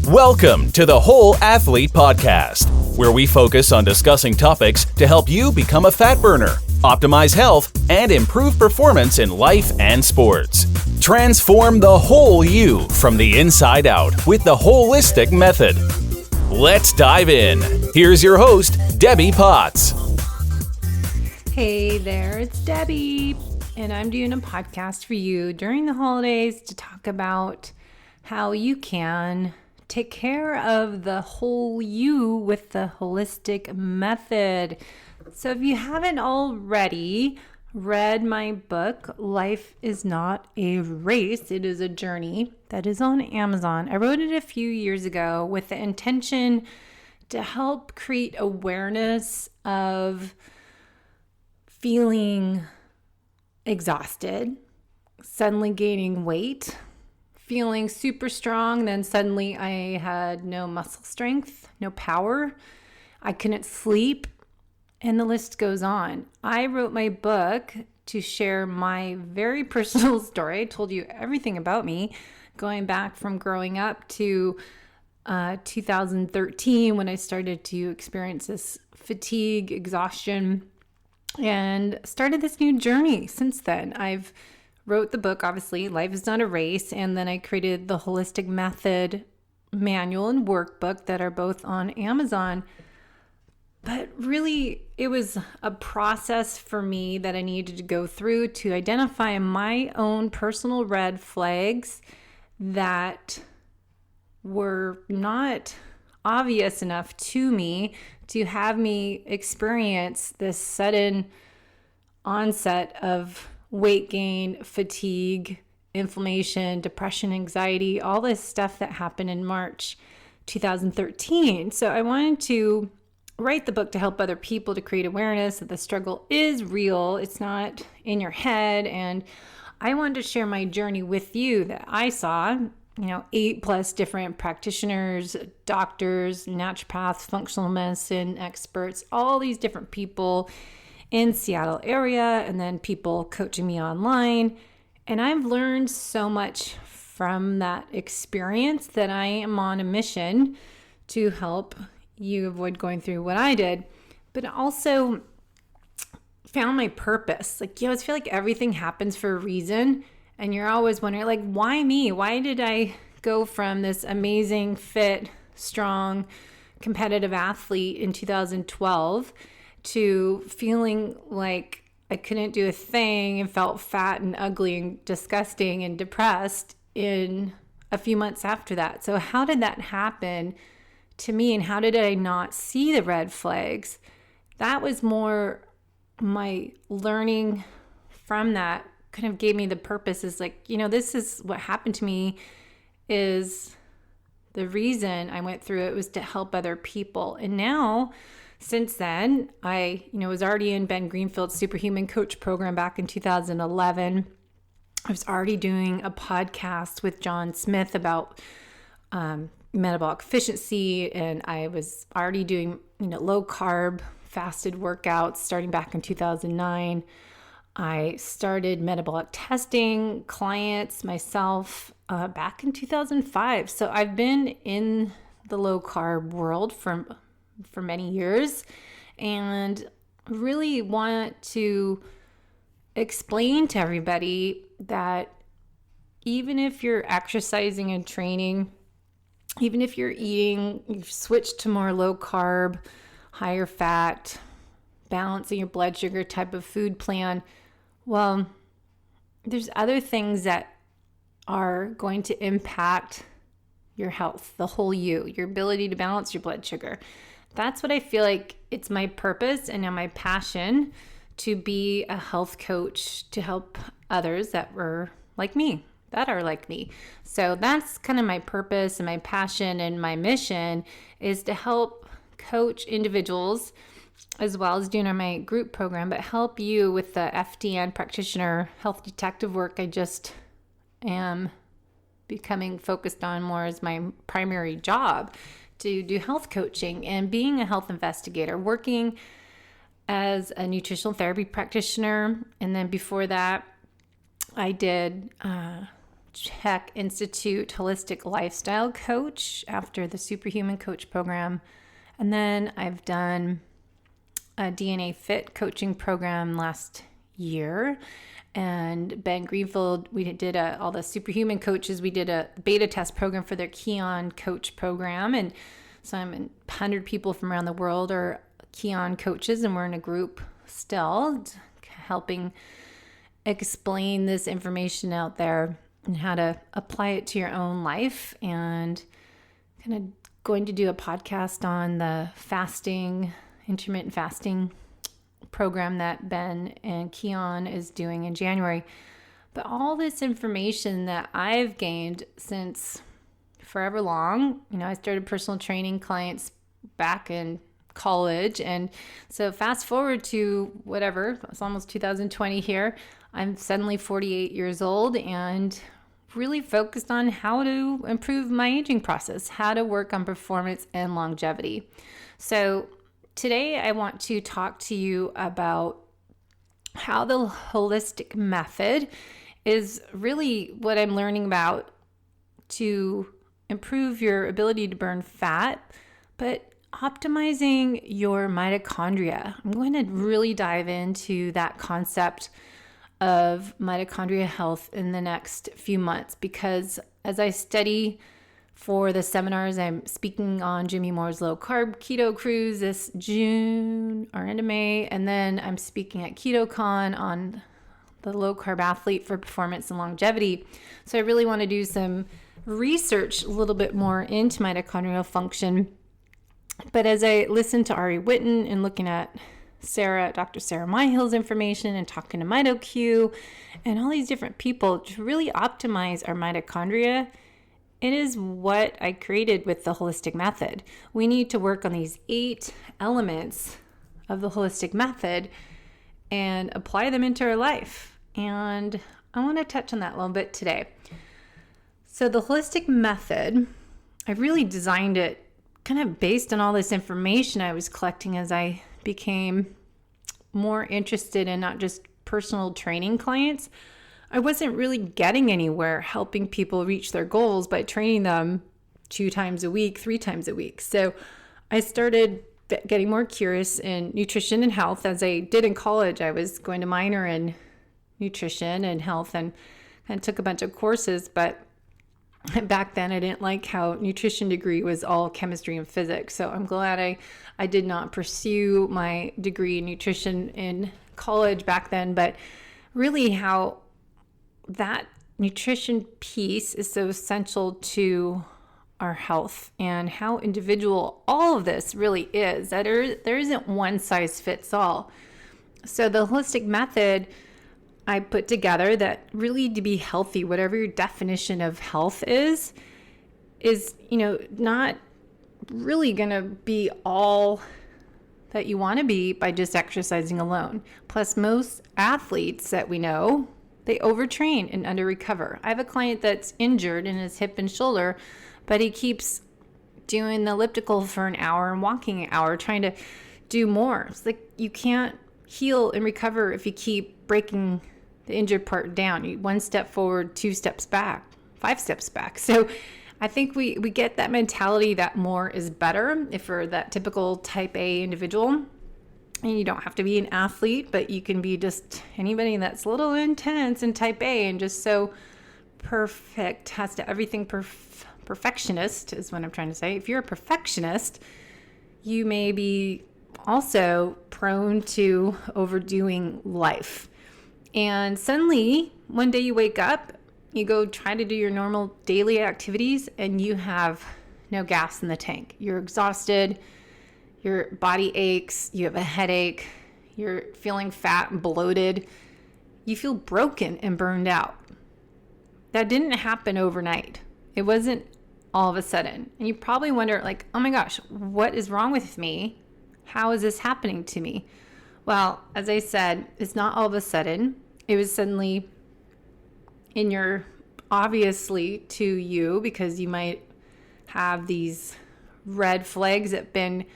Welcome to the Whole Athlete Podcast, where we focus on discussing topics to help you become a fat burner, optimize health, and improve performance in life and sports. Transform the whole you from the inside out with the WHOLESTIC Method. Let's dive in. Here's your host, Debbie Potts. Hey there, it's Debbie, and I'm doing a podcast for you during the holidays to talk about how you can take care of the whole you with the WHOLESTIC Method. So if you haven't already read my book, Life is Not a Race, It is a Journey, that is on Amazon. I wrote it a few years ago with the intention to help create awareness of feeling exhausted, suddenly gaining weight, feeling super strong, then suddenly I had no muscle strength, no power, I couldn't sleep, and the list goes on. I wrote my book to share my very personal story. I told you everything about me, going back from growing up to 2013 when I started to experience this fatigue, exhaustion, and started this new journey since then. I've wrote the book, obviously, Life is Not a Race, and then I created the WHOLESTIC Method manual and workbook that are both on Amazon. But really, it was a process for me that I needed to go through to identify my own personal red flags that were not obvious enough to me to have me experience this sudden onset of weight gain, fatigue, inflammation, depression, anxiety, all this stuff that happened in March 2013. So I wanted to write the book to help other people to create awareness that the struggle is real. It's not in your head. And I wanted to share my journey with you that I saw, 8+ different practitioners, doctors, naturopaths, functional medicine experts, all these different people in Seattle area, and then people coaching me online. And I've learned so much from that experience that I am on a mission to help you avoid going through what I did, but also found my purpose. I feel like everything happens for a reason. And you're always wondering, why me? Why did I go from this amazing, fit, strong, competitive athlete in 2012 to feeling like I couldn't do a thing and felt fat and ugly and disgusting and depressed in a few months after that? So how did that happen to me, and how did I not see the red flags? That was more my learning from that kind of gave me the purpose is this is what happened to me, is the reason I went through it was to help other people. And now, since then, I was already in Ben Greenfield's Superhuman Coach program back in 2011. I was already doing a podcast with John Smith about metabolic efficiency, and I was already doing low carb fasted workouts starting back in 2009. I started metabolic testing clients myself back in 2005. So I've been in the low carb world for many years, and really want to explain to everybody that even if you're exercising and training, even if you're eating, you've switched to more low carb, higher fat, balancing your blood sugar type of food plan, well, there's other things that are going to impact your health, the whole you, your ability to balance your blood sugar. That's what I feel like it's my purpose and now my passion to be a health coach to help others that are like me. So that's kind of my purpose and my passion, and my mission is to help coach individuals as well as doing my group program, but help you with the FDN practitioner health detective work I just am becoming focused on more as my primary job, to do health coaching and being a health investigator, working as a nutritional therapy practitioner. And then before that, I did Tech Institute holistic lifestyle coach after the Superhuman Coach program. And then I've done a DNA Fit coaching program last year. And Ben Greenfield, we did all the Superhuman coaches. We did a beta test program for their Keon coach program. And so 100 people from around the world are Keon coaches, and we're in a group still helping explain this information out there and how to apply it to your own life, and kind of going to do a podcast on the intermittent fasting program that Ben and Keon is doing in January. But all this information that I've gained since forever long, I started personal training clients back in college. And so fast forward to whatever, it's almost 2020 here. I'm suddenly 48 years old and really focused on how to improve my aging process, how to work on performance and longevity. So today I want to talk to you about how the holistic method is really what I'm learning about to improve your ability to burn fat, but optimizing your mitochondria. I'm going to really dive into that concept of mitochondria health in the next few months, because as I study for the seminars, I'm speaking on Jimmy Moore's low carb keto cruise this June or end of May, and then I'm speaking at KetoCon on the low carb athlete for performance and longevity. So I really want to do some research a little bit more into mitochondrial function. But as I listen to Ari Whitten and looking at Dr. Sarah Myhill's information and talking to MitoQ and all these different people to really optimize our mitochondria, it is what I created with the holistic method. We need to work on these 8 elements of the holistic method and apply them into our life. And I want to touch on that a little bit today. So the holistic method, I really designed it kind of based on all this information I was collecting as I became more interested in not just personal training clients. I wasn't really getting anywhere helping people reach their goals by training them 2 times a week, 3 times a week. So I started getting more curious in nutrition and health. As I did in college, I was going to minor in nutrition and health and took a bunch of courses, but back then I didn't like how nutrition degree was all chemistry and physics. So I'm glad I did not pursue my degree in nutrition in college back then, but really how that nutrition piece is so essential to our health and how individual all of this really is, that there isn't one size fits all. So the holistic method I put together that really to be healthy, whatever your definition of health is not really going to be all that you want to be by just exercising alone. Plus, most athletes that we know, they overtrain and under recover. I have a client that's injured in his hip and shoulder, but he keeps doing the elliptical for an hour and walking an hour, trying to do more. It's like you can't heal and recover if you keep breaking the injured part down. 1 step forward, 2 steps back, 5 steps back. So I think we get that mentality that more is better if you're that typical type A individual. And you don't have to be an athlete, but you can be just anybody that's a little intense and type A and just so perfect, has to everything perfectionist is what I'm trying to say. If you're a perfectionist, you may be also prone to overdoing life. And suddenly, one day you wake up, you go try to do your normal daily activities, and you have no gas in the tank. You're exhausted, your body aches, you have a headache, you're feeling fat and bloated, you feel broken and burned out. That didn't happen overnight. It wasn't all of a sudden. And you probably wonder, like, oh my gosh, what is wrong with me? How is this happening to me? Well, as I said, it's not all of a sudden. It was suddenly obviously to you, because you might have these red flags that have been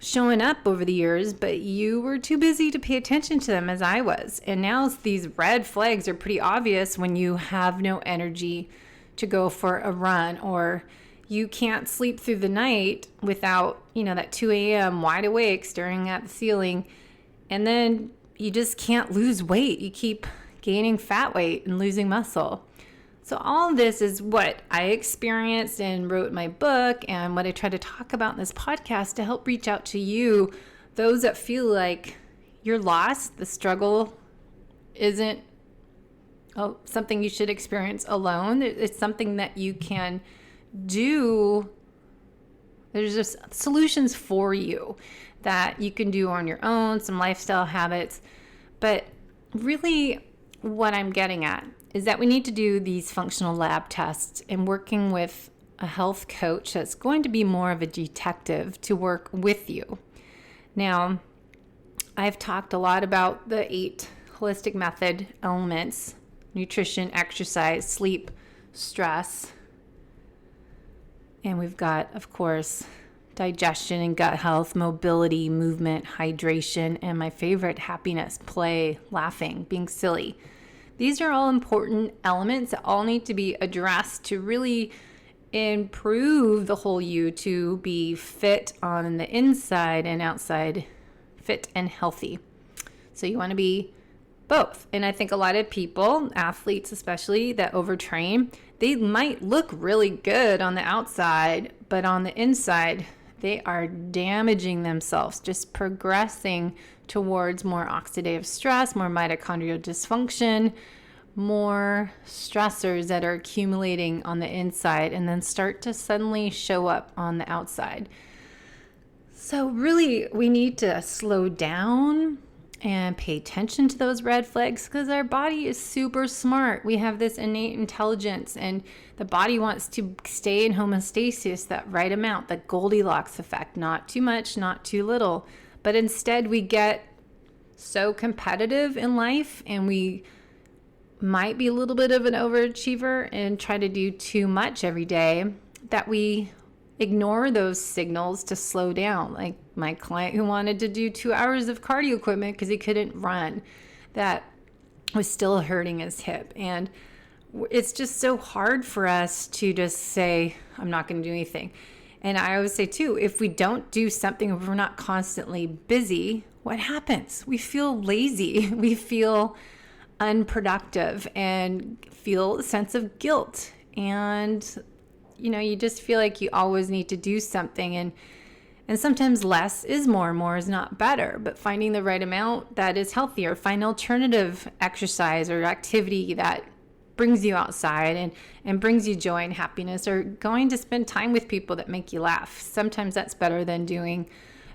showing up over the years, but you were too busy to pay attention to them as I was. And now these red flags are pretty obvious when you have no energy to go for a run, or you can't sleep through the night without, that 2 a.m. wide awake staring at the ceiling. And then you just can't lose weight. You keep gaining fat weight and losing muscle. So all of this is what I experienced and wrote in my book, and what I try to talk about in this podcast to help reach out to you, those that feel like you're lost. The struggle isn't something you should experience alone. It's something that you can do. There's just solutions for you that you can do on your own, some lifestyle habits. But really what I'm getting at is that we need to do these functional lab tests, and working with a health coach that's going to be more of a detective to work with you. Now, I've talked a lot about the 8 holistic method elements: nutrition, exercise, sleep, stress. And we've got, of course, digestion and gut health, mobility, movement, hydration, and my favorite, happiness, play, laughing, being silly. These are all important elements that all need to be addressed to really improve the whole you, to be fit on the inside and outside, fit and healthy. So you want to be both. And I think a lot of people, athletes especially, that overtrain, they might look really good on the outside, but on the inside, they are damaging themselves, just progressing towards more oxidative stress, more mitochondrial dysfunction, more stressors that are accumulating on the inside and then start to suddenly show up on the outside. So really, we need to slow down and pay attention to those red flags, because our body is super smart. We have this innate intelligence, and the body wants to stay in homeostasis, that right amount, the Goldilocks effect, not too much, not too little. But instead we get so competitive in life, and we might be a little bit of an overachiever and try to do too much every day, that we ignore those signals to slow down. Like my client who wanted to do 2 hours of cardio equipment because he couldn't run, that was still hurting his hip. And it's just so hard for us to just say, I'm not going to do anything. And I always say too, if we don't do something, if we're not constantly busy, what happens? We feel lazy. We feel unproductive and feel a sense of guilt. And you just feel like you always need to do something, and sometimes less is more is not better, but finding the right amount that is healthier. Find alternative exercise or activity that brings you outside and brings you joy and happiness, or going to spend time with people that make you laugh. Sometimes that's better than doing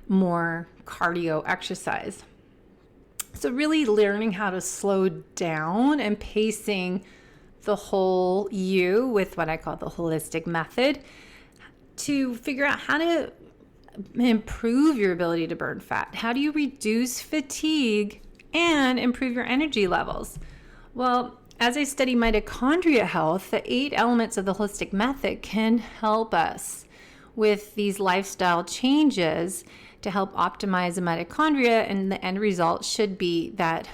more cardio exercise. So really learning how to slow down and pacing the whole you with what I call the holistic method, to figure out how to improve your ability to burn fat. How do you reduce fatigue and improve your energy levels? Well, as I study mitochondria health, the 8 elements of the holistic method can help us with these lifestyle changes to help optimize the mitochondria, and the end result should be that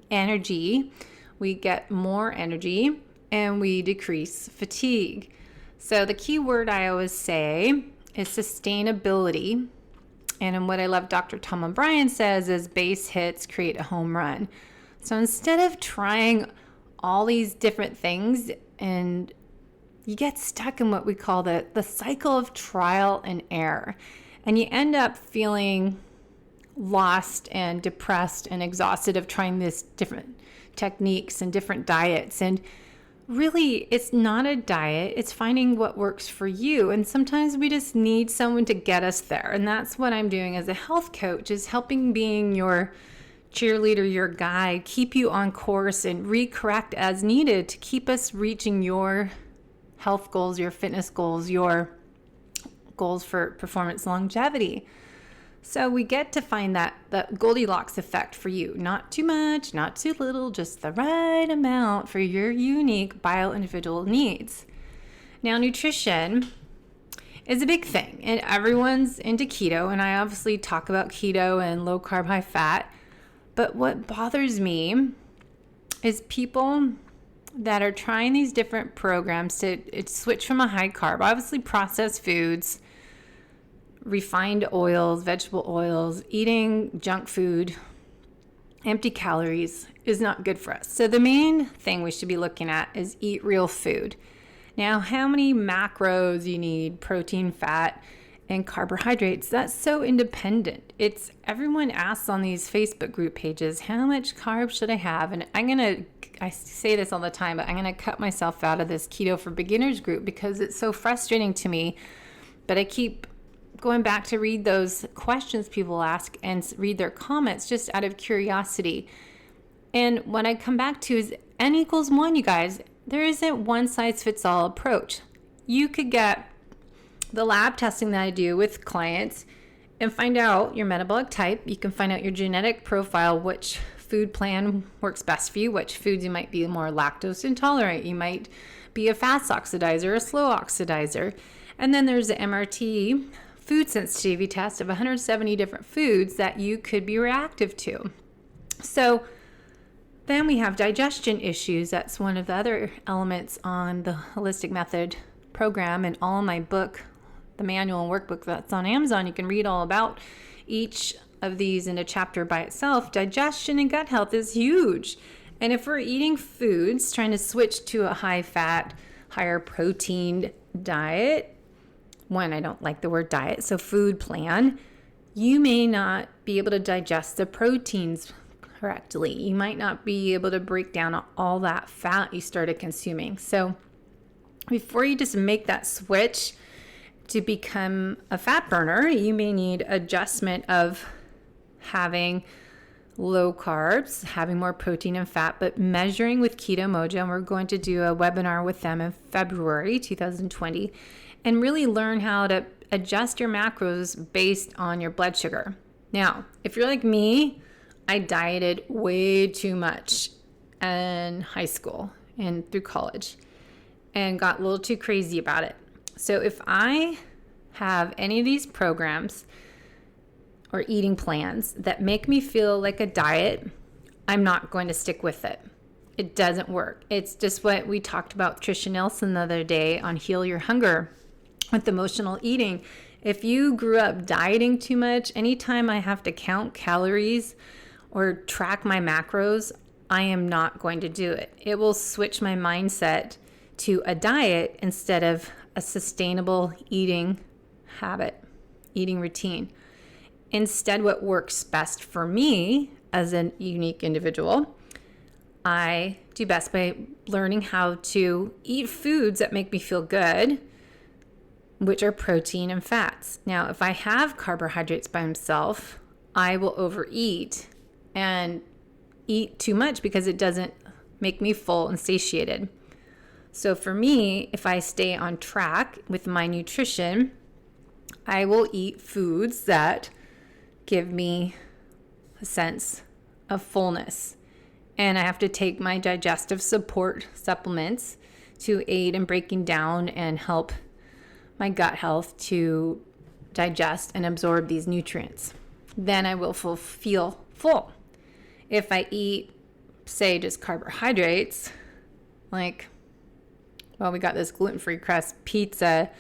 energy. We get more energy and we decrease fatigue. So the key word I always say is sustainability. And what I love Dr. Tom O'Brien says is base hits create a home run. So instead of trying all these different things, and you get stuck in what we call the cycle of trial and error, and you end up feeling lost and depressed and exhausted of trying this different techniques and different diets. And really, it's not a diet, it's finding what works for you. And sometimes we just need someone to get us there. And that's what I'm doing as a health coach, is helping, being your cheerleader, your guide, keep you on course and recorrect as needed to keep us reaching your health goals, your fitness goals, your goals for performance longevity. So we get to find that Goldilocks effect for you. Not too much, not too little, just the right amount for your unique bio-individual needs. Now, nutrition is a big thing, and everyone's into keto, and I obviously talk about keto and low carb, high fat. But what bothers me is people that are trying these different programs to switch from a high carb, obviously processed foods, refined oils, vegetable oils, eating junk food, empty calories is not good for us. So the main thing we should be looking at is eat real food. Now, how many macros you need, protein, fat, and carbohydrates, that's so independent. It's everyone asks on these Facebook group pages, how much carbs should I have? And I say this all the time, but I'm going to cut myself out of this Keto for Beginners group because it's so frustrating to me. But I keep going back to read those questions people ask and read their comments just out of curiosity. And what I come back to is N equals 1, you guys. There isn't one size fits all approach. You could get the lab testing that I do with clients and find out your metabolic type. You can find out your genetic profile, which food plan works best for you, which foods you might be more lactose intolerant. You might be a fast oxidizer, a slow oxidizer. And then there's the MRT food sensitivity test of 170 different foods that you could be reactive to. So then we have digestion issues. That's one of the other elements on the WHOLESTIC Method program, and all my book, the manual and workbook that's on Amazon. You can read all about each of these in a chapter by itself. Digestion and gut health is huge. And if we're eating foods, trying to switch to a high fat, higher protein diet, one, I don't like the word diet, so food plan, you may not be able to digest the proteins correctly. You might not be able to break down all that fat you started consuming. So before you just make that switch to become a fat burner, you may need adjustment of having low carbs, having more protein and fat, but measuring with Keto Mojo. And we're going to do a webinar with them in February 2020 and really learn how to adjust your macros based on your blood sugar. Now, if you're like me, I dieted way too much in high school and through college and got a little too crazy about it. So if I have any of these programs or eating plans that make me feel like a diet, I'm not going to stick with it. It doesn't work. It's just what we talked about Tricia Nelson the other day on Heal Your Hunger with emotional eating. If you grew up dieting too much, anytime I have to count calories or track my macros, I am not going to do it. It will switch my mindset to a diet instead of a sustainable eating habit, eating routine. Instead, what works best for me as a unique individual, I do best by learning how to eat foods that make me feel good, which are protein and fats. Now, if I have carbohydrates by themselves, I will overeat and eat too much because it doesn't make me full and satiated. So for me, if I stay on track with my nutrition, I will eat foods that give me a sense of fullness. And I have to take my digestive support supplements to aid in breaking down and help my gut health to digest and absorb these nutrients. Then I will feel full. If I eat, say, just carbohydrates, like, well, we got this gluten-free crust pizza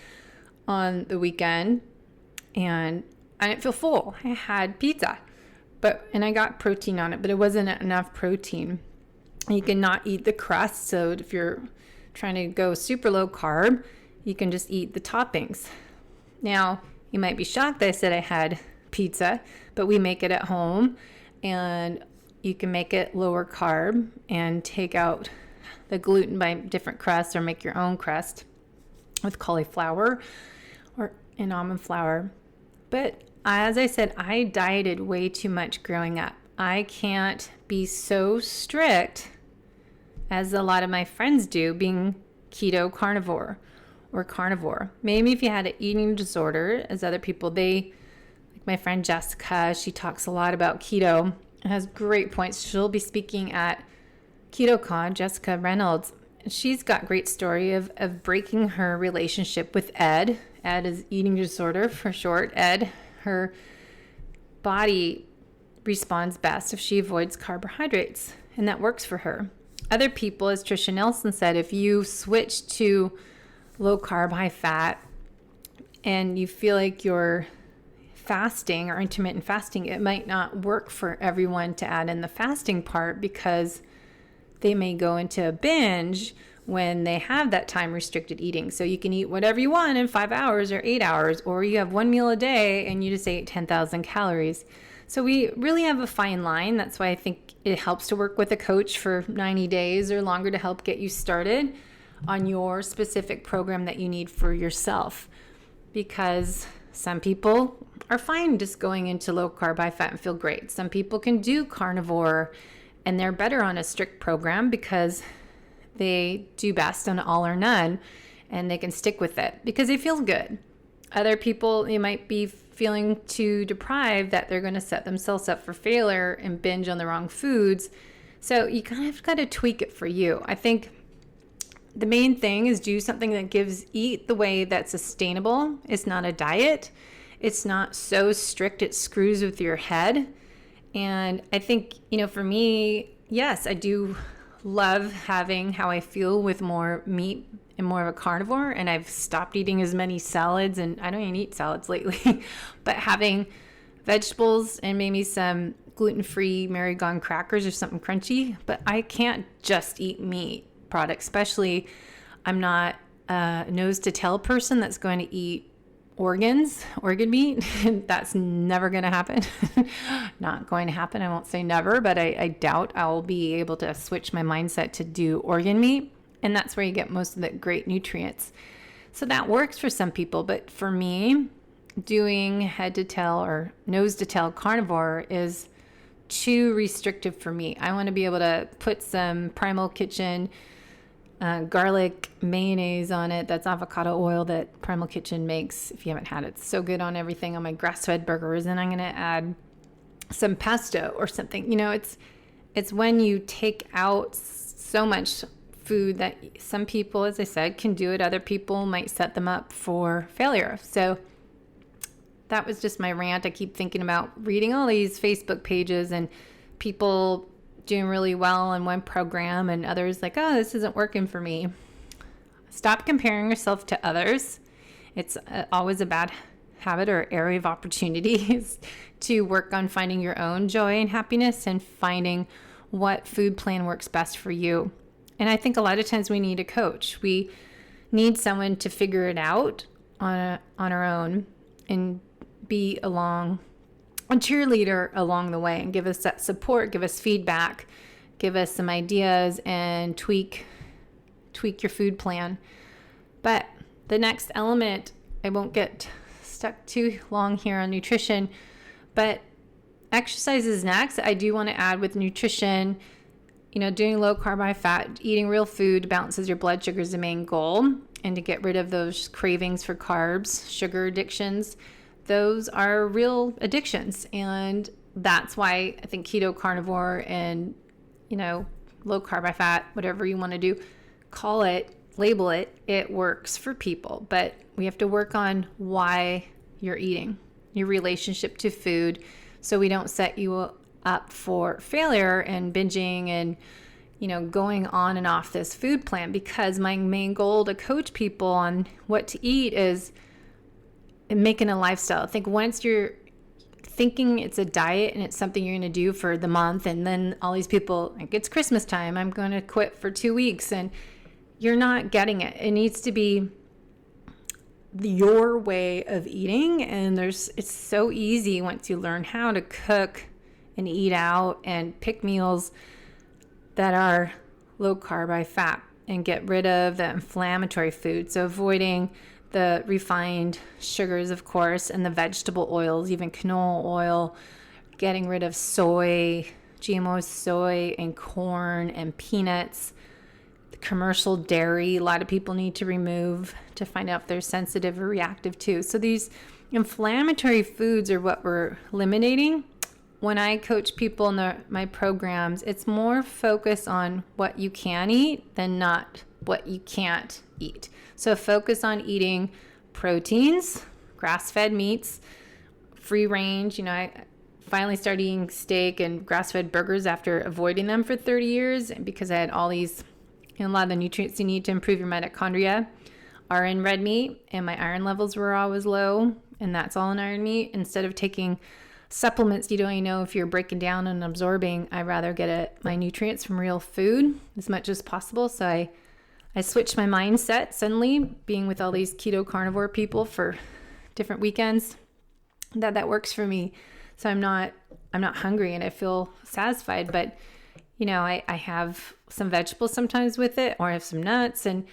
on the weekend, and I didn't feel full. I had pizza, and I got protein on it, but it wasn't enough protein. You cannot eat the crust, so if you're trying to go super low carb, you can just eat the toppings. Now, you might be shocked that I said I had pizza, but we make it at home, and you can make it lower carb and take out the gluten by different crusts or make your own crust with cauliflower or in almond flour. But as I said, I dieted way too much growing up. I can't be so strict as a lot of my friends do, being keto carnivore or carnivore. Maybe if you had an eating disorder, as other people, like my friend Jessica, she talks a lot about keto and has great points. She'll be speaking at KetoCon, Jessica Reynolds, she's got great story of breaking her relationship with Ed. Ed is eating disorder for short. Ed, her body responds best if she avoids carbohydrates, and that works for her. Other people, as Tricia Nelson said, if you switch to low carb, high fat, and you feel like you're fasting or intermittent fasting, it might not work for everyone to add in the fasting part because they may go into a binge when they have that time restricted eating. So you can eat whatever you want in 5 hours or 8 hours, or you have one meal a day and you just ate 10,000 calories. So we really have a fine line. That's why I think it helps to work with a coach for 90 days or longer to help get you started on your specific program that you need for yourself. Because some people are fine just going into low carb, high fat and feel great. Some people can do carnivore and they're better on a strict program because they do best on all or none and they can stick with it because it feels good. Other people, they might be feeling too deprived that they're going to set themselves up for failure and binge on the wrong foods. So you kind of got to tweak it for you. I think the main thing is do something that eat the way that's sustainable. It's not a diet. It's not so strict it screws with your head. And I think, for me, yes, I do love having how I feel with more meat and more of a carnivore. And I've stopped eating as many salads, and I don't even eat salads lately, but having vegetables and maybe some gluten-free Marigon crackers or something crunchy. But I can't just eat meat products, especially I'm not a nose to tail person that's going to eat organ meat. That's never going to happen. Not going to happen. I won't say never, but I doubt I'll be able to switch my mindset to do organ meat. And that's where you get most of the great nutrients. So that works for some people. But for me, doing head to tail or nose to tail carnivore is too restrictive for me. I want to be able to put some Primal Kitchen garlic mayonnaise on it. That's avocado oil that Primal Kitchen makes. If you haven't had it, it's so good on everything, on my grass-fed burgers. And I'm going to add some pesto or something. It's when you take out so much food that some people, as I said, can do it. Other people might set them up for failure. So that was just my rant. I keep thinking about reading all these Facebook pages and people doing really well in one program and others like, oh, this isn't working for me. Stop comparing yourself to others. It's always a bad habit or area of opportunities to work on finding your own joy and happiness and finding what food plan works best for you. And I think a lot of times we need a coach. We need someone to figure it out on our own and be a cheerleader along the way and give us that support, give us feedback, give us some ideas and tweak your food plan. But the next element, I won't get stuck too long here on nutrition, but exercise is next. I do want to add with nutrition, doing low carb, high fat, eating real food balances your blood sugar is the main goal, and to get rid of those cravings for carbs, sugar addictions. Those are real addictions, and that's why I think keto, carnivore, and low carb, high fat, whatever you want to do, call it, label it, it works for people. But we have to work on why you're eating, your relationship to food, so we don't set you up for failure and binging and going on and off this food plan. Because my main goal to coach people on what to eat is making a lifestyle. I think once you're thinking it's a diet and it's something you're going to do for the month, and then all these people, like, it's Christmas time, I'm going to quit for 2 weeks, and you're not getting it. It needs to be your way of eating, and it's so easy once you learn how to cook and eat out and pick meals that are low carb, high fat, and get rid of the inflammatory food. So avoiding the refined sugars, of course, and the vegetable oils, even canola oil, getting rid of soy, GMO soy and corn and peanuts, the commercial dairy. A lot of people need to remove to find out if they're sensitive or reactive to. So these inflammatory foods are what we're eliminating. When I coach people in my programs, it's more focus on what you can eat than not what you can't eat. So focus on eating proteins, grass-fed meats, free range. I finally started eating steak and grass-fed burgers after avoiding them for 30 years because I had all these, a lot of the nutrients you need to improve your mitochondria are in red meat, and my iron levels were always low, and that's all in iron meat. Instead of taking supplements you don't even know if you're breaking down and absorbing, I rather get my nutrients from real food as much as possible. So I switched my mindset suddenly, being with all these keto carnivore people for different weekends, that works for me. So I'm not hungry and I feel satisfied, but I have some vegetables sometimes with it, or I have some nuts and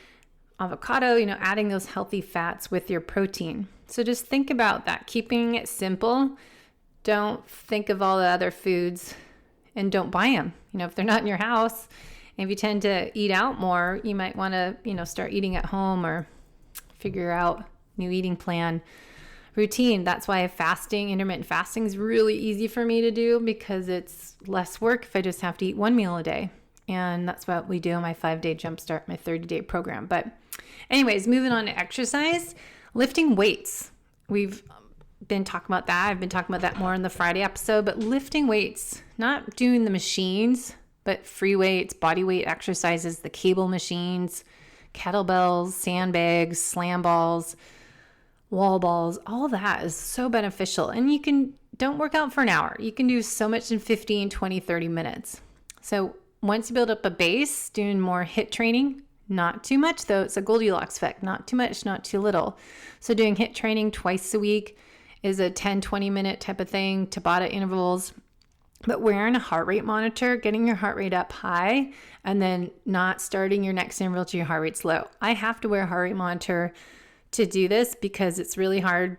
avocado, adding those healthy fats with your protein. So just think about that, keeping it simple. Don't think of all the other foods and don't buy them. If they're not in your house, and if you tend to eat out more, you might want to, start eating at home or figure out new eating plan routine. That's why intermittent fasting is really easy for me to do, because it's less work if I just have to eat one meal a day. And that's what we do in my 5-day jumpstart, my 30-day program. But anyways, moving on to exercise, lifting weights. We've been talking about that. I've been talking about that more in the Friday episode, but lifting weights, not doing the machines, but free weights, body weight exercises, the cable machines, kettlebells, sandbags, slam balls, wall balls, all that is so beneficial. And don't work out for an hour. You can do so much in 15, 20, 30 minutes. So once you build up a base, doing more HIIT training, not too much though. It's a Goldilocks effect, not too much, not too little. So doing HIIT training twice a week is a 10, 20 minute type of thing, Tabata intervals. But wearing a heart rate monitor, getting your heart rate up high, and then not starting your next interval till your heart rate's low. I have to wear a heart rate monitor to do this because it's really hard.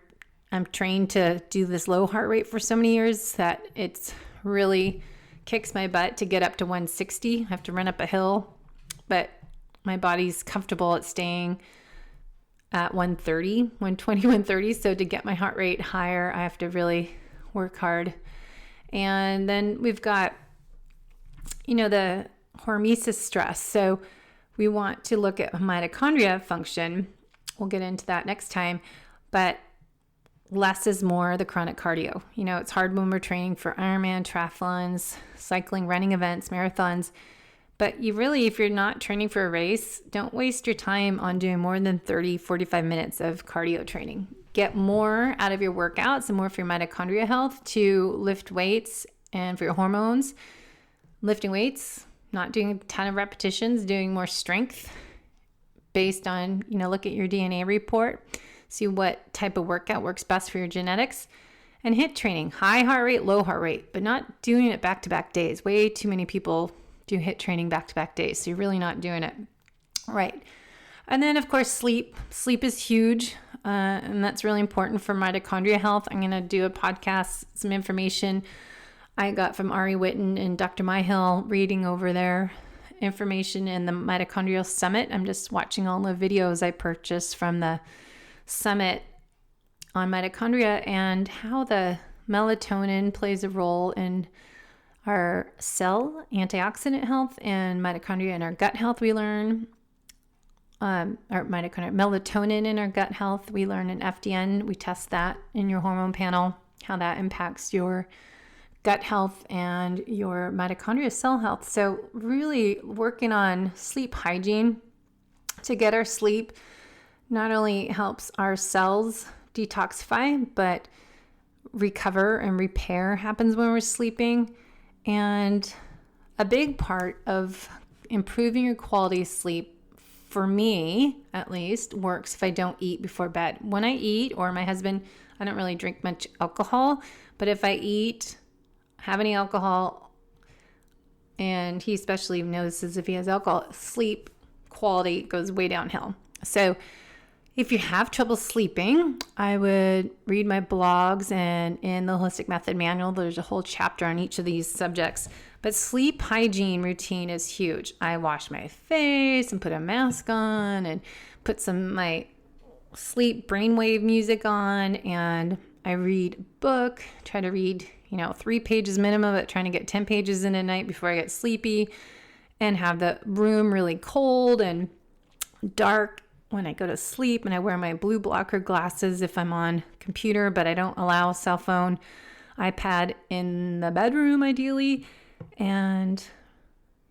I'm trained to do this low heart rate for so many years that it's really kicks my butt to get up to 160. I have to run up a hill, but my body's comfortable at staying at 130, 120, 130. So to get my heart rate higher, I have to really work hard. And then we've got, the hormesis stress. So we want to look at mitochondria function. We'll get into that next time, but less is more, the chronic cardio. It's hard when we're training for Ironman, triathlons, cycling, running events, marathons. But if you're not training for a race, don't waste your time on doing more than 30, 45 minutes of cardio training. Get more out of your workouts and more for your mitochondria health to lift weights and for your hormones. Lifting weights, not doing a ton of repetitions, doing more strength based on, look at your DNA report, see what type of workout works best for your genetics. And HIIT training, high heart rate, low heart rate, but not doing it back-to-back days. Way too many people do HIIT training back-to-back days, so you're really not doing it right. And then, of course, sleep. Sleep is huge, and that's really important for mitochondria health. I'm going to do a podcast, some information I got from Ari Witten and Dr. Myhill, reading over their information in the Mitochondrial Summit. I'm just watching all the videos I purchased from the summit on mitochondria and how the melatonin plays a role in our cell antioxidant health and mitochondria in our gut health. We learn melatonin in our gut health. We learn in FDN. We test that in your hormone panel, how that impacts your gut health and your mitochondria cell health. So really working on sleep hygiene to get our sleep not only helps our cells detoxify, but recover and repair happens when we're sleeping. And a big part of improving your quality of sleep, for me at least, works if I don't eat before bed. When I eat, or my husband, I don't really drink much alcohol, but if I eat, have any alcohol, and he especially notices if he has alcohol, sleep quality goes way downhill. So if you have trouble sleeping, I would read my blogs, and in the WHOLESTIC Method manual, there's a whole chapter on each of these subjects. But sleep hygiene routine is huge. I wash my face and put a mask on and put my sleep brainwave music on, and I read a book, try to read 3 pages minimum, but trying to get 10 pages in a night before I get sleepy, and have the room really cold and dark when I go to sleep, and I wear my blue blocker glasses if I'm on computer, but I don't allow cell phone, iPad in the bedroom ideally, and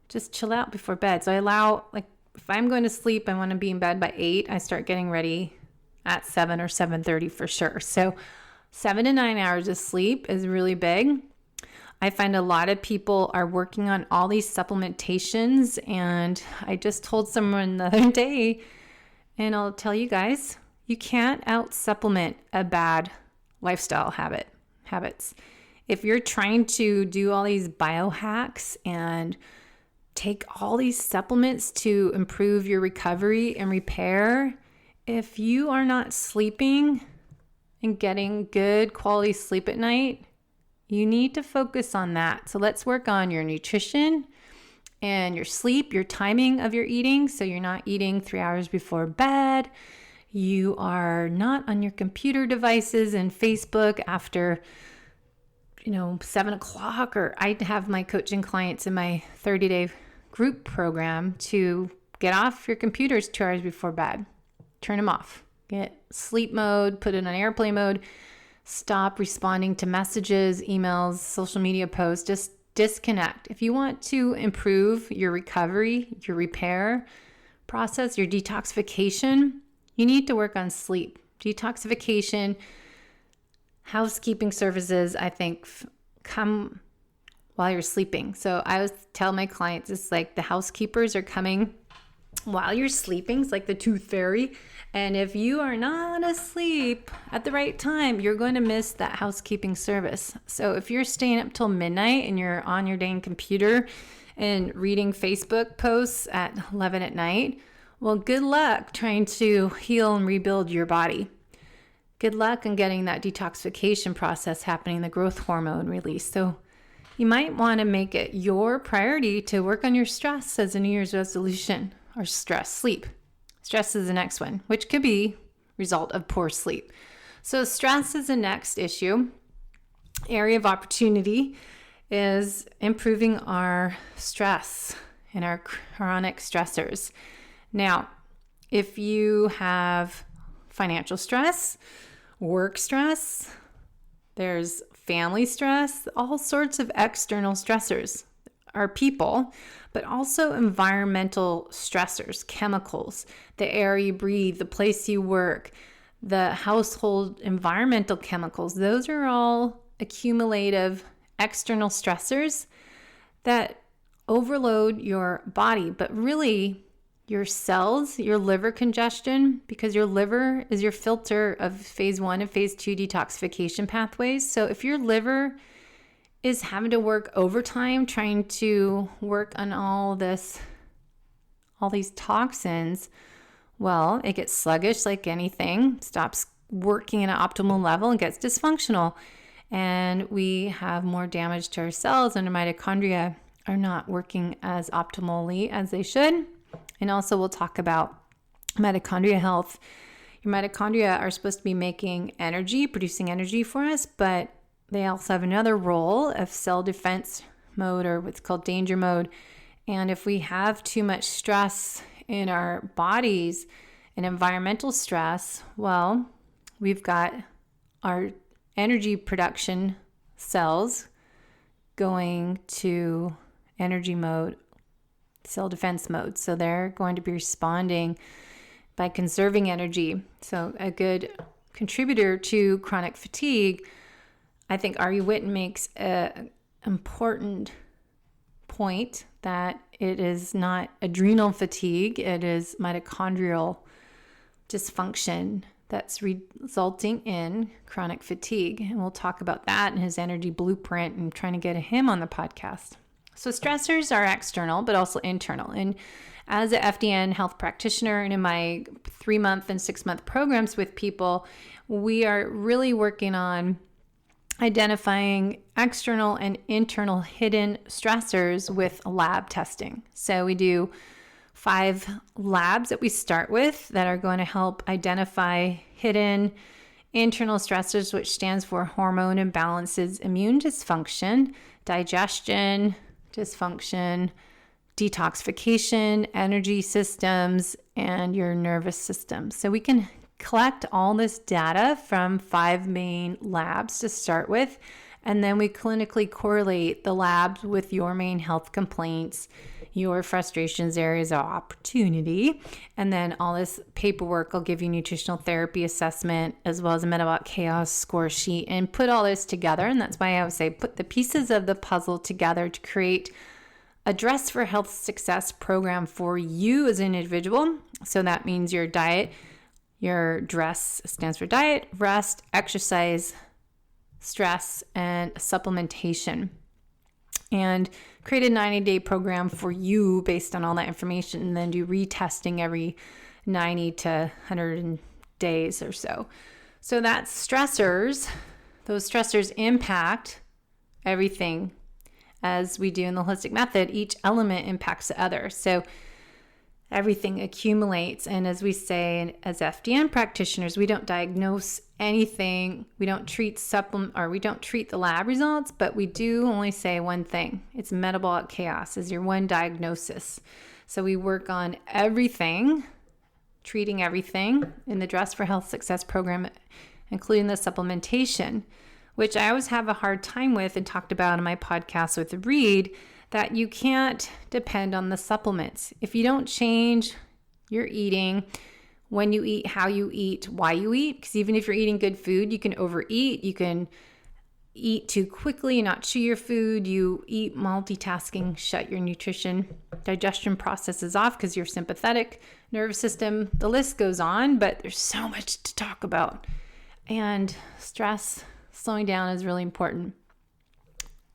just chill out before bed. So I allow, like, if I'm going to sleep, I want to be in bed by 8. I start getting ready at 7 or 7:30 for sure. So 7 to 9 hours of sleep is really big. I find a lot of people are working on all these supplementations, and I just told someone the other day, and I'll tell you guys, you can't out-supplement a bad lifestyle habits. If you're trying to do all these biohacks and take all these supplements to improve your recovery and repair, if you are not sleeping and getting good quality sleep at night, you need to focus on that. So let's work on your nutrition and your sleep, your timing of your eating. So you're not eating 3 hours before bed. You are not on your computer devices and Facebook after 7 o'clock, or I have my coaching clients in my 30-day group program to get off your computers 2 hours before bed. Turn them off. Get sleep mode, put it on airplane mode, stop responding to messages, emails, social media posts, just disconnect. If you want to improve your recovery, your repair process, your detoxification, you need to work on sleep. Detoxification, housekeeping services, I think, come while you're sleeping. So I always tell my clients, it's like the housekeepers are coming while you're sleeping. It's like the tooth fairy. And if you are not asleep at the right time, you're going to miss that housekeeping service. So if you're staying up till midnight and you're on your dang computer and reading Facebook posts at 11 at night, well, good luck trying to heal and rebuild your body. Good luck in getting that detoxification process happening, the growth hormone release. So you might want to make it your priority to work on your stress as a New Year's resolution, or sleep. Stress is the next one, which could be result of poor sleep. So stress is the next issue. Area of opportunity is improving our stress and our chronic stressors. Now, if you have financial stress, work stress, there's family stress, all sorts of external stressors are people, but also environmental stressors, chemicals, the air you breathe, the place you work, the household environmental chemicals. Those are all accumulative external stressors that overload your body, but really your cells, your liver congestion, because your liver is your filter of phase 1 and phase 2 detoxification pathways. So if your liver is having to work overtime trying to work on all these toxins, well, it gets sluggish like anything, stops working at an optimal level and gets dysfunctional. And we have more damage to our cells, and our mitochondria are not working as optimally as they should. And also we'll talk about mitochondria health. Your mitochondria are supposed to be making energy, producing energy for us, but they also have another role of cell defense mode, or what's called danger mode. And if we have too much stress in our bodies and environmental stress, well, we've got our energy production cells going to energy mode, cell defense mode. So they're going to be responding by conserving energy. So a good contributor to chronic fatigue, I think Ari Whitten makes an important point that it is not adrenal fatigue, it is mitochondrial dysfunction that's resulting in chronic fatigue. And we'll talk about that in his energy blueprint and trying to get him on the podcast. So stressors are external, but also internal. And as a FDN health practitioner and in my 3-month and 6-month programs with people, we are really working on identifying external and internal hidden stressors with lab testing. So we do 5 labs that we start with that are going to help identify hidden internal stressors, which stands for hormone imbalances, immune dysfunction, digestion dysfunction, detoxification, energy systems, and your nervous system. So we can collect all this data from 5 main labs to start with, and then we clinically correlate the labs with your main health complaints, your frustrations, areas of opportunity, and then all this paperwork will give you nutritional therapy assessment as well as a metabolic chaos score sheet, and put all this together. And that's why I would say put the pieces of the puzzle together to create a Dress for Health Success program for you as an individual. So that means your diet, your DRESS stands for diet, rest, exercise, stress, and supplementation. And create a 90-day program for you based on all that information, and then do retesting every 90 to 100 days or so. So that's stressors. Those stressors impact everything. As we do in the holistic method, each element impacts the other. So everything accumulates. And as we say, as FDN practitioners, we don't diagnose anything. We don't treat we don't treat the lab results, but we do only say one thing. It's metabolic chaos is your one diagnosis. So we work on everything, treating everything in the Dress for Health Success program, including the supplementation, which I always have a hard time with and talked about in my podcast with Reed, that you can't depend on the supplements. If you don't change your eating, when you eat, how you eat, why you eat, because even if you're eating good food, you can overeat, you can eat too quickly, not chew your food, you eat multitasking, shut your digestion processes off because your sympathetic nervous system, the list goes on, but there's so much to talk about. And stress, slowing down is really important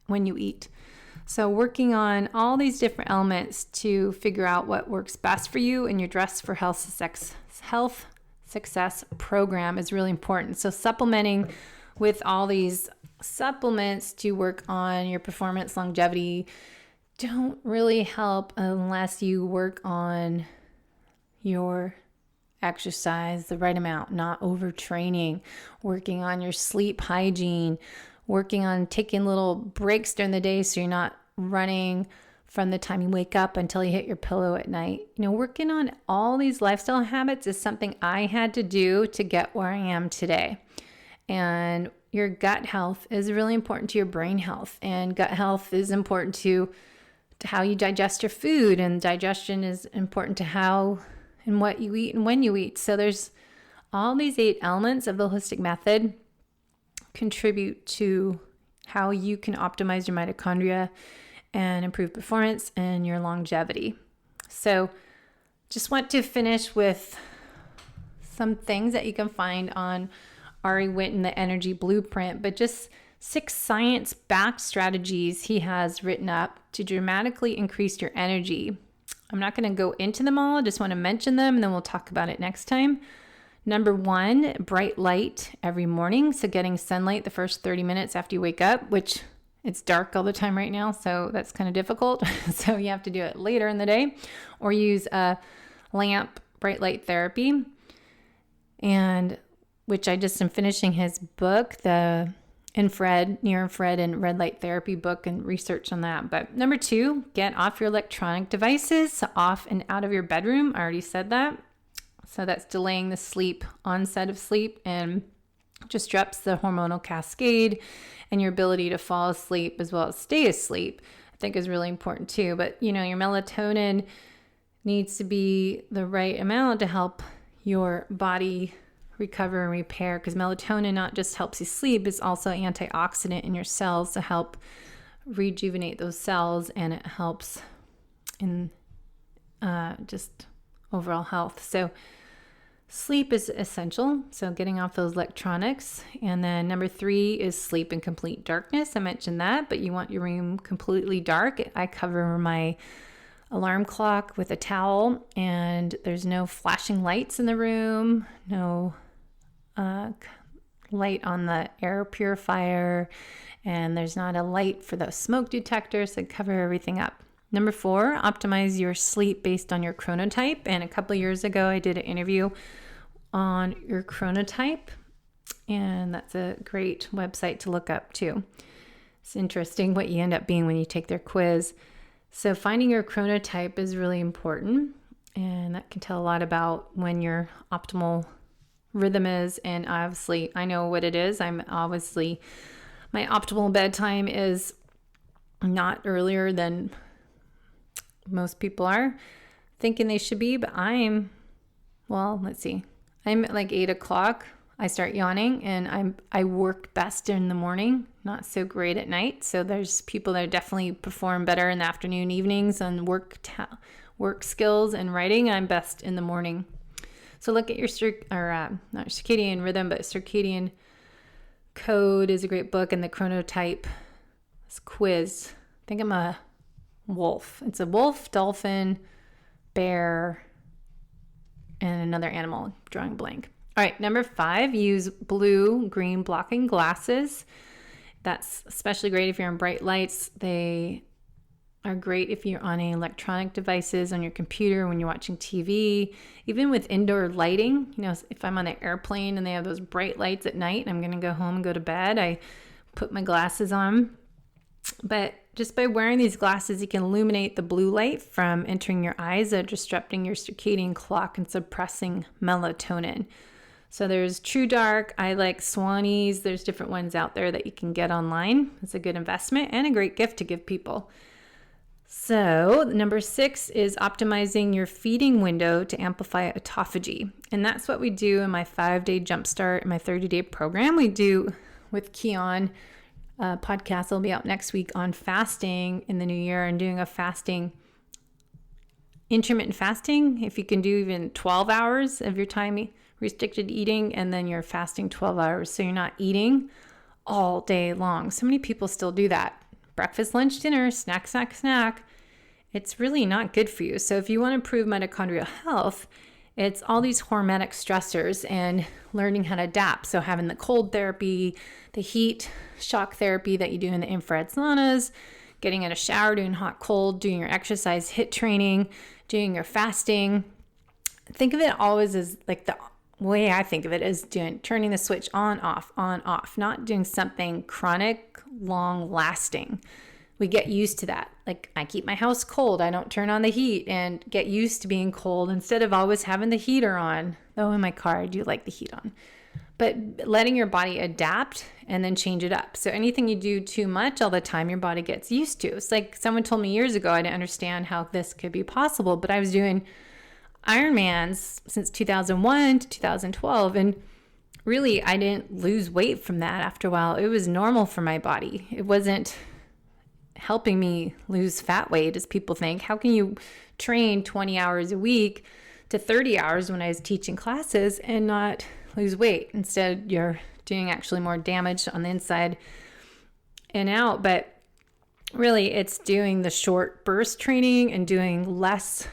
when you eat. So working on all these different elements to figure out what works best for you in your Dress for Health Success program is really important. So supplementing with all these supplements to work on your performance, longevity, don't really help unless you work on your exercise the right amount, not overtraining, working on your sleep hygiene, working on taking little breaks during the day so you're not running from the time you wake up until you hit your pillow at night. Working on all these lifestyle habits is something I had to do to get where I am today. And your gut health is really important to your brain health, and gut health is important to how you digest your food, and digestion is important to how and what you eat and when you eat. So there's all these 8 elements of the holistic method contribute to how you can optimize your mitochondria and improve performance and your longevity. So just want to finish with some things that you can find on Ari Whitten, the Energy Blueprint, but just 6 science-backed strategies he has written up to dramatically increase your energy. I'm not going to go into them all. I just want to mention them, and then we'll talk about it next time. Number 1, bright light every morning. So getting sunlight the first 30 minutes after you wake up, which it's dark all the time right now, so that's kind of difficult. So you have to do it later in the day, or use a lamp bright light therapy, and which I just am finishing his book, the infrared, near infrared, and red light therapy book, and research on that. But number 2, get off your electronic devices, off and out of your bedroom. I already said that. So that's delaying the onset of sleep, and disrupts the hormonal cascade, and your ability to fall asleep as well as stay asleep, I think is really important too. But your melatonin needs to be the right amount to help your body recover and repair, because melatonin not just helps you sleep, it's also antioxidant in your cells to help rejuvenate those cells, and it helps in just overall health. So sleep is essential, so getting off those electronics. And then number 3 is sleep in complete darkness. I mentioned that, but you want your room completely dark. I cover my alarm clock with a towel, and there's no flashing lights in the room, no light on the air purifier, and there's not a light for the smoke detector, so cover everything up. Number 4, optimize your sleep based on your chronotype. And a couple of years ago, I did an interview on your chronotype, and that's a great website to look up too. It's interesting what you end up being when you take their quiz. So finding your chronotype is really important. And that can tell a lot about when your optimal rhythm is. And obviously, I know what it is. My optimal bedtime is not earlier than most people are thinking they should be, but I'm at like 8 o'clock. I start yawning, and I work best in the morning, not so great at night. So there's people that definitely perform better in the afternoon, evenings on work skills and writing. I'm best in the morning. So look at your not circadian rhythm, but circadian code is a great book, and the chronotype quiz. I think I'm a wolf. It's a wolf, dolphin, bear, and another animal. Drawing blank. All right, number 5, use blue-green blocking glasses. That's especially great if you're in bright lights. They are great if you're on electronic devices, on your computer, when you're watching TV, even with indoor lighting. If I'm on an airplane and they have those bright lights at night and I'm going to go home and go to bed, I put my glasses on. But just by wearing these glasses, you can illuminate the blue light from entering your eyes, disrupting your circadian clock and suppressing melatonin. So there's True Dark. I like Swannies. There's different ones out there that you can get online. It's a good investment and a great gift to give people. So number 6 is optimizing your feeding window to amplify autophagy. And that's what we do in my 5-day jumpstart, my 30-day program. We do with Keon. Podcast will be out next week on fasting in the new year, and doing a intermittent fasting. If you can do even 12 hours of your time restricted eating, and then you're fasting 12 hours. So you're not eating all day long. So many people still do that. Breakfast, lunch, dinner, snack, snack, snack. It's really not good for you. So if you want to improve mitochondrial health, it's all these hormetic stressors and learning how to adapt. So having the cold therapy, the heat shock therapy that you do in the infrared saunas, getting in a shower, doing hot, cold, doing your exercise, HIIT training, doing your fasting. Think of it always as like the way I think of it is turning the switch on, off, not doing something chronic, long lasting. We get used to that. Like I keep my house cold. I don't turn on the heat and get used to being cold instead of always having the heater on. Though in my car, I do like the heat on. But letting your body adapt and then change it up. So anything you do too much all the time, your body gets used to. It's like someone told me years ago, I didn't understand how this could be possible, but I was doing Ironmans since 2001 to 2012. And really, I didn't lose weight from that after a while. It was normal for my body. It wasn't helping me lose fat weight as people think. How can you train 20 hours a week to 30 hours when I was teaching classes and not lose weight? Instead, you're doing actually more damage on the inside and out. But really, it's doing the short burst training and doing less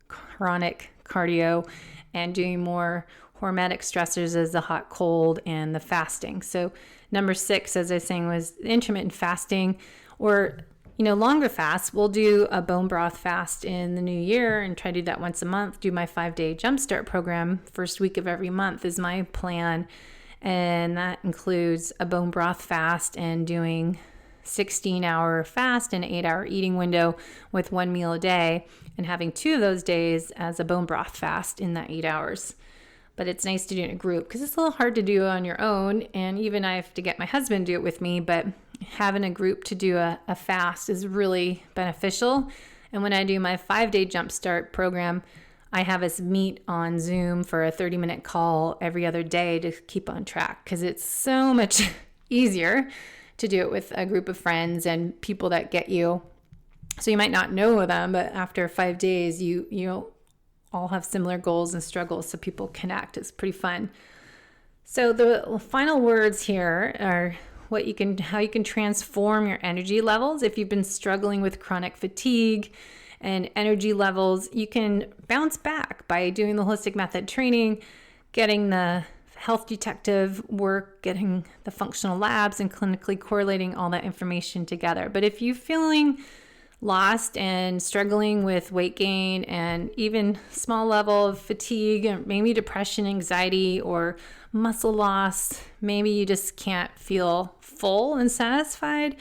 chronic cardio and doing more hormetic stressors as the hot, cold, and the fasting. So number 6, as I was saying, was intermittent fasting, or longer fasts. We'll do a bone broth fast in the new year and try to do that once a month. Do my 5-day jumpstart program first week of every month is my plan. And that includes a bone broth fast and doing 16-hour fast and 8-hour eating window with 1 meal a day, and having 2 of those days as a bone broth fast in that 8 hours. But it's nice to do it in a group because it's a little hard to do on your own. And even I have to get my husband to do it with me, but having a group to do a fast is really beneficial. And when I do my 5-day jumpstart program, I have us meet on Zoom for a 30-minute call every other day to keep on track, because it's so much easier to do it with a group of friends and people that get you. So you might not know them, but after 5 days, you all have similar goals and struggles, so people connect. It's pretty fun. So the final words here are how you can transform your energy levels. If you've been struggling with chronic fatigue and energy levels, you can bounce back by doing the Holistic Method training, getting the health detective work, getting the functional labs, and clinically correlating all that information together. But if you're feeling lost and struggling with weight gain and even small level of fatigue, and maybe depression, anxiety, or muscle loss, maybe you just can't feel full and satisfied,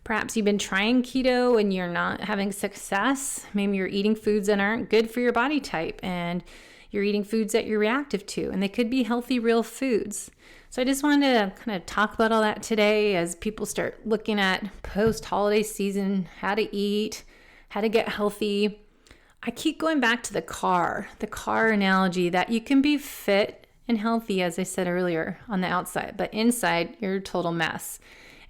Perhaps you've been trying keto and you're not having success. Maybe you're eating foods that aren't good for your body type, and you're eating foods that you're reactive to, and they could be healthy, real foods. So I just wanted to kind of talk about all that today as people start looking at post-holiday season, how to eat, how to get healthy. I keep going back to the car analogy, that you can be fit and healthy, as I said earlier, on the outside, but inside you're a total mess.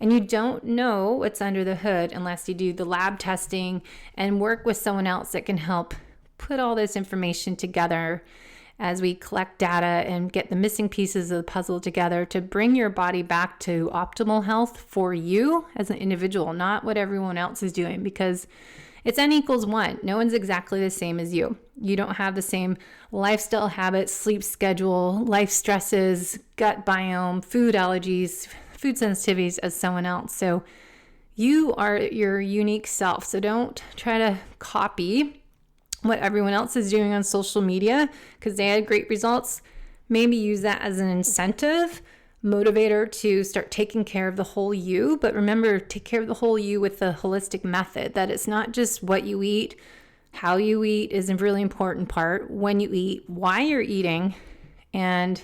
And you don't know what's under the hood unless you do the lab testing and work with someone else that can help put all this information together as we collect data and get the missing pieces of the puzzle together to bring your body back to optimal health for you as an individual, not what everyone else is doing, because it's N equals 1. No one's exactly the same as you. You don't have the same lifestyle habits, sleep schedule, life stresses, gut biome, food allergies, food sensitivities as someone else. So you are your unique self. So don't try to copy what everyone else is doing on social media because they had great results. Maybe use that as an incentive, motivator to start taking care of the whole you. But remember, take care of the whole you with the holistic method, that it's not just what you eat. How you eat is a really important part. When you eat, why you're eating, and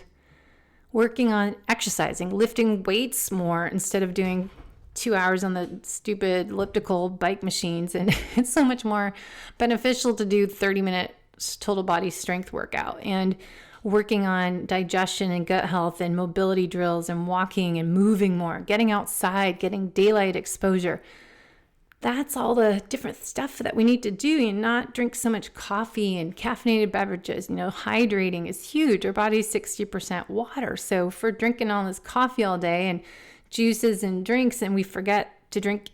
working on exercising, lifting weights more instead of doing 2 hours on the stupid elliptical bike machines. And it's so much more beneficial to do 30-minute total body strength workout, and working on digestion and gut health and mobility drills and walking and moving more, getting outside, getting daylight exposure. That's all the different stuff that we need to do, and not drink so much coffee and caffeinated beverages. Hydrating is huge. Our body's 60% water. So if we're drinking all this coffee all day and juices and drinks, and we forget to drink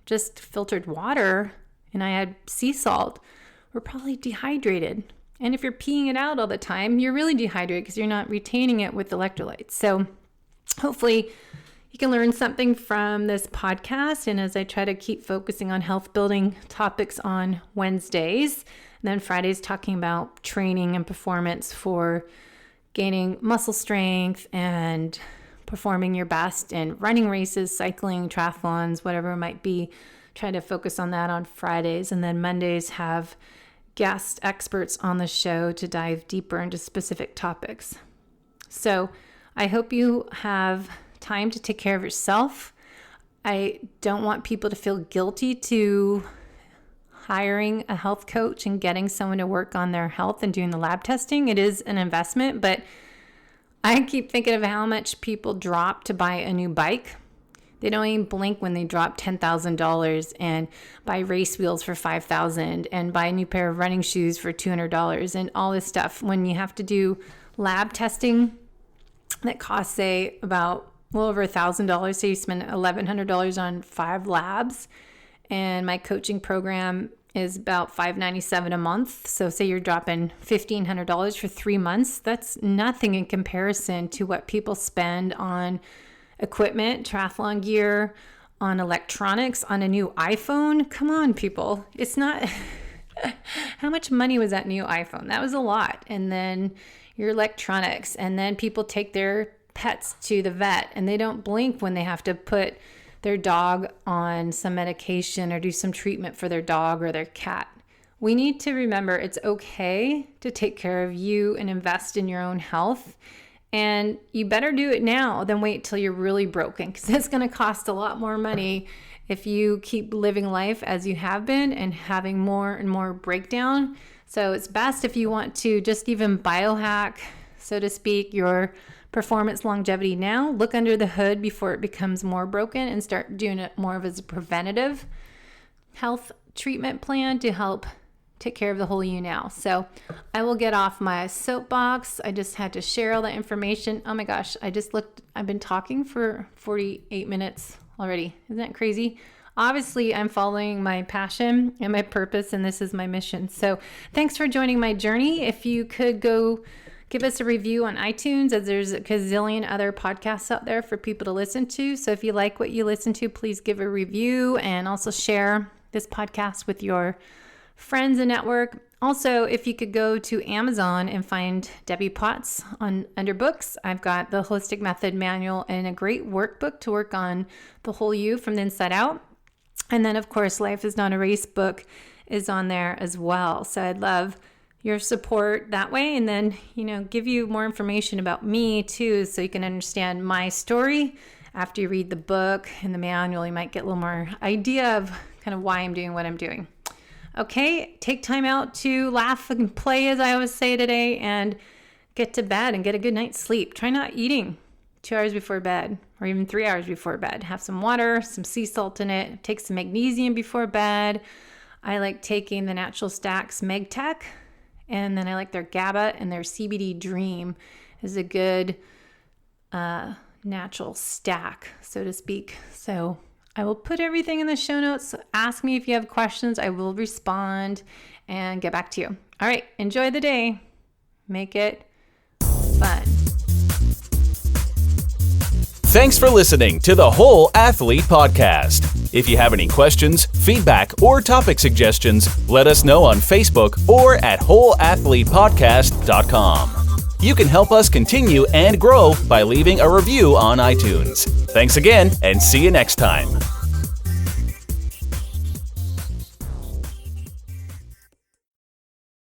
just filtered water, and I add sea salt, we're probably dehydrated. And if you're peeing it out all the time, you're really dehydrated because you're not retaining it with electrolytes. So hopefully you can learn something from this podcast. And as I try to keep focusing on health building topics on Wednesdays, and then Fridays talking about training and performance for gaining muscle strength and performing your best in running races, cycling, triathlons, whatever it might be. Try to focus on that on Fridays. And then Mondays have guest experts on the show to dive deeper into specific topics. So I hope you have time to take care of yourself. I don't want people to feel guilty to hiring a health coach and getting someone to work on their health and doing the lab testing. It is an investment, but I keep thinking of how much people drop to buy a new bike. They don't even blink when they drop $10,000 and buy race wheels for $5,000 and buy a new pair of running shoes for $200 and all this stuff. When you have to do lab testing that costs, say, about well over $1,000, so you spend $1,100 on 5 labs, and my coaching program is about $597 a month. So say you're dropping $1,500 for 3 months. That's nothing in comparison to what people spend on equipment, triathlon gear, on electronics, on a new iPhone. Come on, people. It's not... How much money was that new iPhone? That was a lot. And then your electronics. And then people take their pets to the vet and they don't blink when they have to put their dog on some medication or do some treatment for their dog or their cat. We need to remember it's okay to take care of you and invest in your own health. And you better do it now than wait till you're really broken, because it's going to cost a lot more money if you keep living life as you have been and having more and more breakdown. So it's best if you want to just even biohack, so to speak, your performance longevity now. Look under the hood before it becomes more broken and start doing it more of as a preventative health treatment plan to help take care of the whole you now. So I will get off my soapbox. I just had to share all the information. Oh my gosh, I've been talking for 48 minutes already. Isn't that crazy? Obviously, I'm following my passion and my purpose, and this is my mission. So thanks for joining my journey. If you could go give us a review on iTunes, as there's a gazillion other podcasts out there for people to listen to. So if you like what you listen to, please give a review and also share this podcast with your friends and network. Also, if you could go to Amazon and find Debbie Potts under books, I've got the Holistic Method manual and a great workbook to work on the whole you from the inside out. And then, of course, Life is Not a Race book is on there as well. So I'd love your support that way. And then, give you more information about me too, so you can understand my story. After you read the book and the manual, you might get a little more idea of kind of why I'm doing what I'm doing. Okay, take time out to laugh and play, as I always say today, and get to bed and get a good night's sleep. Try not eating 2 hours before bed or even 3 hours before bed. Have some water, some sea salt in it. Take some magnesium before bed. I like taking the Natural Stacks MegTech, and then I like their GABA, and their CBD Dream is a good natural stack, so to speak. So I will put everything in the show notes. So ask me if you have questions. I will respond and get back to you. All right, enjoy the day. Make it fun. Thanks for listening to the Whole Athlete Podcast. If you have any questions, feedback, or topic suggestions, let us know on Facebook or at wholeathletepodcast.com. You can help us continue and grow by leaving a review on iTunes. Thanks again, and see you next time.